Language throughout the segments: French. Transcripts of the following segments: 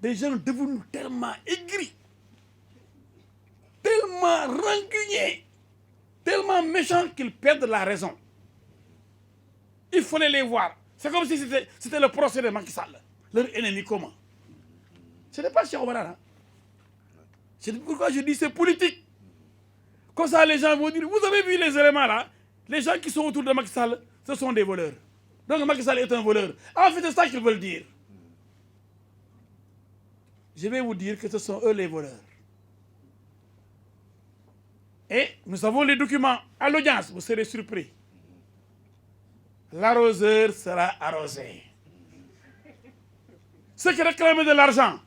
des gens devenus tellement aigris, tellement rancuniers, tellement méchants qu'ils perdent la raison. Il fallait les voir. C'est comme si c'était le procès de Macky Sall, leur ennemi commun. Ce n'est pas Cheikh Omar. Hein? C'est pourquoi je dis c'est politique. Comme ça, les gens vont dire, vous avez vu les éléments là? Les gens qui sont autour de Macky Sall, ce sont des voleurs. Donc Macky Sall est un voleur. En fait, c'est ça qu'ils veulent dire. Je vais vous dire que ce sont eux les voleurs. Et nous avons les documents à l'audience, vous serez surpris. L'arroseur sera arrosé. Ceux qui réclament de l'argent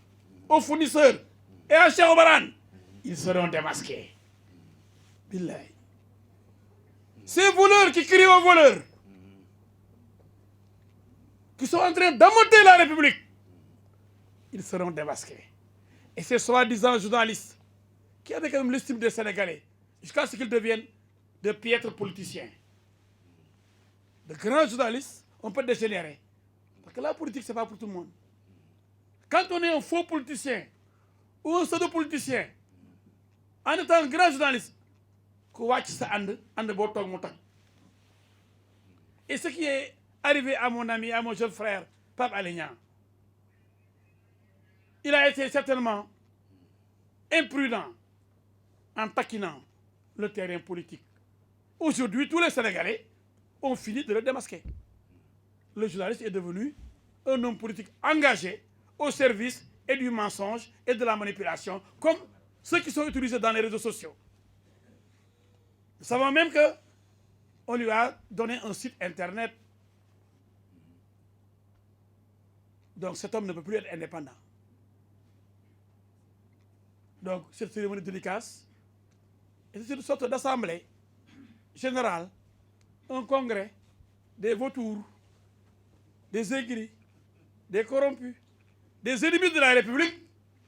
aux fournisseurs et à Cheikh Obaran, ils seront démasqués. Billahi. Ces voleurs qui crient aux voleurs, qui sont en train d'amortir la République, ils seront démasqués. Et ces soi-disant journalistes, qui avaient quand même l'estime des Sénégalais, jusqu'à ce qu'ils deviennent de piètres politiciens. De grands journalistes, on peut dégénérer. Parce que la politique, ce n'est pas pour tout le monde. Quand on est un faux politicien ou un pseudo-politicien, en étant un grand journaliste, et ce qui est arrivé à mon ami, à mon jeune frère, Pape Alé, il a été certainement imprudent en taquinant le terrain politique. Aujourd'hui, tous les Sénégalais ont fini de le démasquer. Le journaliste est devenu un homme politique engagé au service et du mensonge et de la manipulation, comme ceux qui sont utilisés dans les réseaux sociaux. Nous savons même qu'on lui a donné un site internet. Donc cet homme ne peut plus être indépendant. Donc cette cérémonie dédicace est une sorte d'assemblée générale, un congrès des vautours, des aigris, des corrompus, des ennemis de la République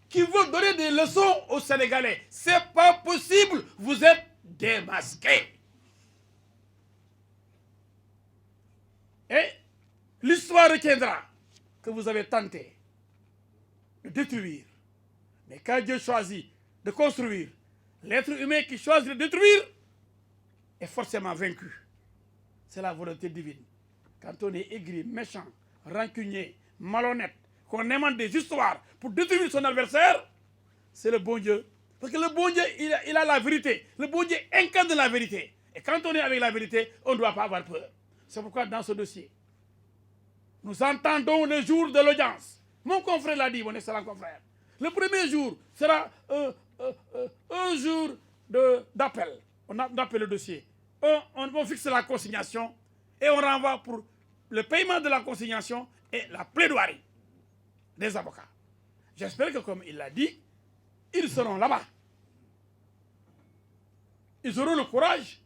qui veulent donner des leçons aux Sénégalais. C'est pas possible, vous êtes démasqués. Et l'histoire retiendra que vous avez tenté de détruire. Mais quand Dieu choisit de construire, l'être humain qui choisit de détruire est forcément vaincu. C'est la volonté divine. Quand on est aigri, méchant, rancunier, malhonnête, qu'on invente des histoires pour détruire son adversaire, c'est le bon Dieu. Parce que le bon Dieu, il a la vérité. Le bon Dieu incarne la vérité. Et quand on est avec la vérité, on ne doit pas avoir peur. C'est pourquoi dans ce dossier, nous entendons le jour de l'audience. Mon confrère l'a dit, mon excellent confrère. Le premier jour sera un jour d'appel. On appelle le dossier. On fixe la consignation et on renvoie pour le paiement de la consignation et la plaidoirie des avocats. J'espère que, comme il l'a dit, ils seront là-bas. Ils auront le courage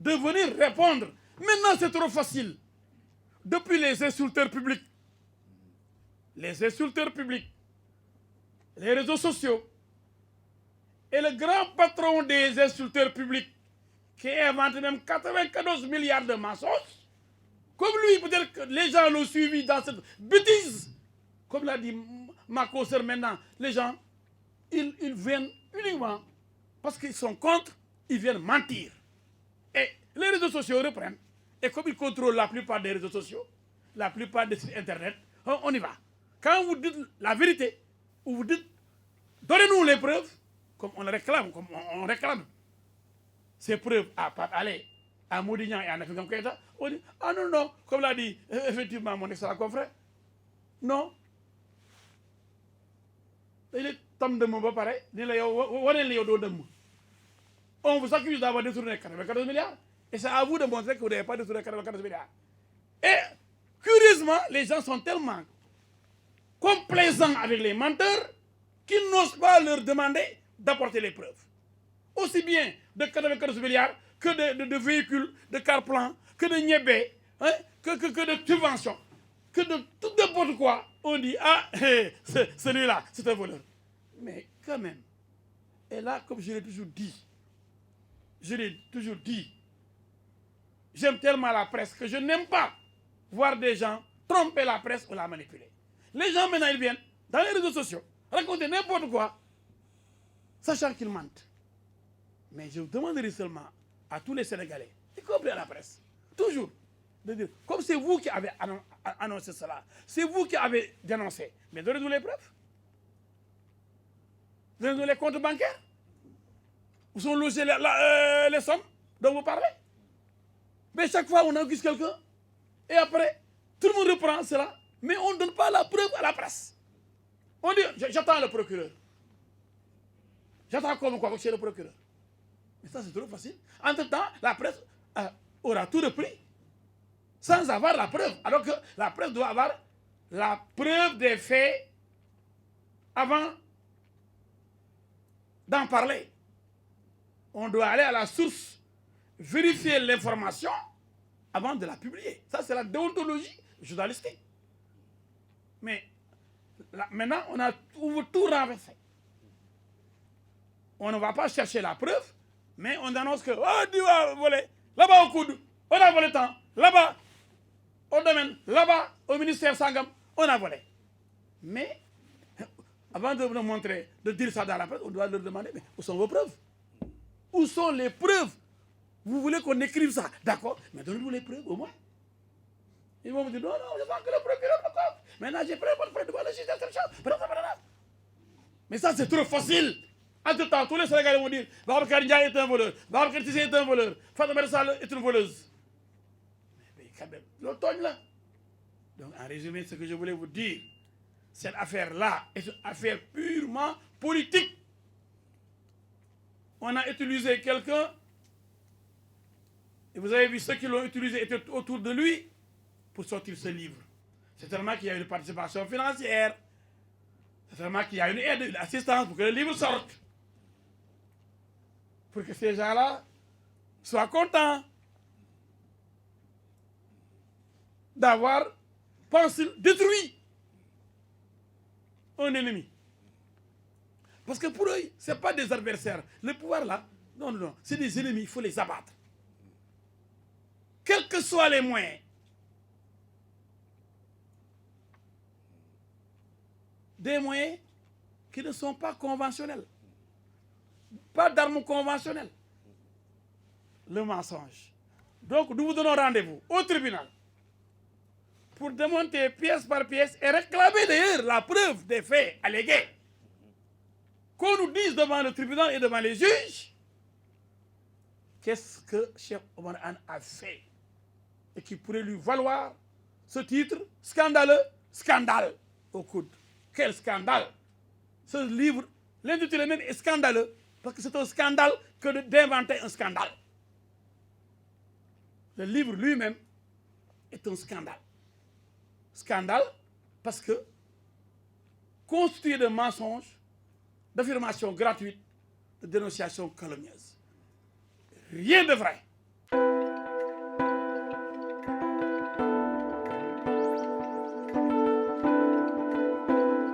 de venir répondre. Maintenant, c'est trop facile. Depuis les insulteurs publics, les réseaux sociaux et le grand patron des insulteurs publics qui a inventé même 94 milliards de mensonges, comme lui, peut-être que les gens l'ont suivi dans cette bêtise. Comme l'a dit ma consoeur maintenant, les gens, ils viennent uniquement parce qu'ils sont contre, ils viennent mentir. Et les réseaux sociaux reprennent. Et comme ils contrôlent la plupart des réseaux sociaux, la plupart des sites internet, on y va. Quand vous dites la vérité, ou vous dites, donnez-nous les preuves, comme on réclame ces preuves à Pape Alé, à Modignan et à Nafikan Keïta, on dit, ah non, non, comme l'a dit effectivement mon excellent confrère, non. Il est temps de me préparer, on vous accuse d'avoir détourné 94 milliards, et c'est à vous de montrer que vous n'avez pas détourné 94 milliards. Et curieusement, les gens sont tellement complaisants avec les menteurs qu'ils n'osent pas leur demander d'apporter les preuves. Aussi bien de 94 milliards que de véhicules, de car-plans, que de niébé, hein, que de subventions, que de tout n'importe quoi. On dit, ah, celui-là, c'est un voleur. Mais quand même, et là, comme je l'ai toujours dit, j'aime tellement la presse que je n'aime pas voir des gens tromper la presse ou la manipuler. Les gens maintenant, ils viennent dans les réseaux sociaux, raconter n'importe quoi, sachant qu'ils mentent. Mais je demanderai seulement à tous les Sénégalais, y compris à la presse, toujours, de dire, comme c'est vous qui avez annoncé cela, c'est vous qui avez dénoncé, mais donnez-nous les preuves. Donnez-nous les comptes bancaires. Où sont logées les sommes dont vous parlez. Mais chaque fois, on accuse quelqu'un, et après, tout le monde reprend cela, mais on ne donne pas la preuve à la presse. On dit, j'attends le procureur. J'attends comme quoi chez le procureur. Mais ça, c'est trop facile. Entre-temps, la presse aura tout repris, sans avoir la preuve. Alors que la presse doit avoir la preuve des faits avant d'en parler. On doit aller à la source, vérifier l'information avant de la publier. Ça, c'est la déontologie journalistique. Mais là, maintenant, on veut tout renverser. On ne va pas chercher la preuve, mais on annonce que, oh, Dieu a volé, là-bas au coude, on a volé tant, là-bas, au domaine, là-bas, au ministère Sangam, on a volé. Mais, avant de nous montrer, de dire ça dans la presse, on doit leur demander, mais où sont vos preuves? Où sont les preuves? Vous voulez qu'on écrive ça? D'accord, mais donnez-nous les preuves au moins. Ils vont me dire, non, non, je sens que le procureur me compte. Maintenant, j'ai pris votre preuve devant le juge d'instruction. Mais ça, c'est trop facile. Entre-temps, tous les Sénégalais vont dire, Babacar Ndiaye est un voleur, Babacar Tissé est un voleur, Fatoumata Sall est une voleuse. Mais quand même, l'automne là. Donc, en résumé, ce que je voulais vous dire, cette affaire-là est une affaire purement politique. On a utilisé quelqu'un, et vous avez vu ceux qui l'ont utilisé étaient autour de lui pour sortir ce livre. C'est tellement qu'il y a une participation financière, c'est tellement qu'il y a une aide, une assistance pour que le livre sorte. Pour que ces gens-là soient contents d'avoir pensé détruit un ennemi. Parce que pour eux, ce n'est pas des adversaires. Le pouvoir là, non, non, non, c'est des ennemis, il faut les abattre. Quels que soient les moyens. Des moyens qui ne sont pas conventionnels. Pas d'armes conventionnelles. Le mensonge. Donc nous vous donnons rendez-vous au tribunal pour démonter pièce par pièce et réclamer d'ailleurs la preuve des faits allégués. Qu'on nous dise devant le tribunal et devant les juges qu'est-ce que Cheikh Oumar Anne a fait et qui pourrait lui valoir ce titre scandaleux, scandale au coude. Quel scandale! Ce livre, l'intitulé même est scandaleux parce que c'est un scandale que d'inventer un scandale. Le livre lui-même est un scandale. Scandale parce que constitué de mensonges, d'affirmations gratuites, de dénonciations calomnieuses. Rien de vrai.